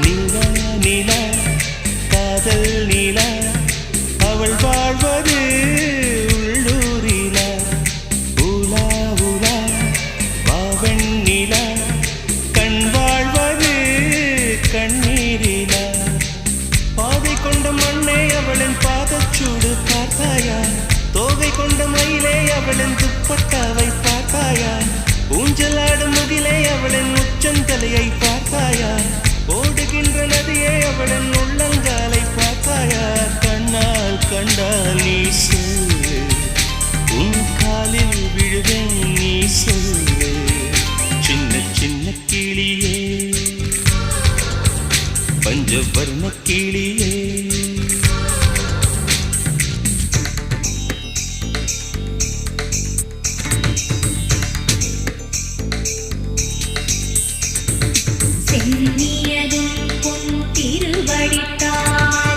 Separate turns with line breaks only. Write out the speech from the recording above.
நீலா நீலா காதல் நீலா அவள் வாழ்வது உள்ளூரிலா ஊலா ஊலா வாவன் நீலா கண் வாழ்வது கண்ணீரிலா பாதை கொண்ட மண்ணே அவளின் பாதச்சூடு பார்த்தாயா தோகை கொண்ட மயிலே அவளின் துப்பட்டாவை பார்த்தாயா ஊஞ்சலாடும் முகிலே அவளின் உச்சந்தலையை பார்த்தாயா ஓடுகின்ற நதியே அவளின் உள்ளங்காலை பார்த்தாயா கண்ணால் கண்டால் நீ சொல்லு உன் காலில் விழுவேன் நீ சொல்லு சின்ன சின்ன கிளியே பஞ்சவர்ண கிளியே
சென்னியதும் பொன் திருவடித்தான்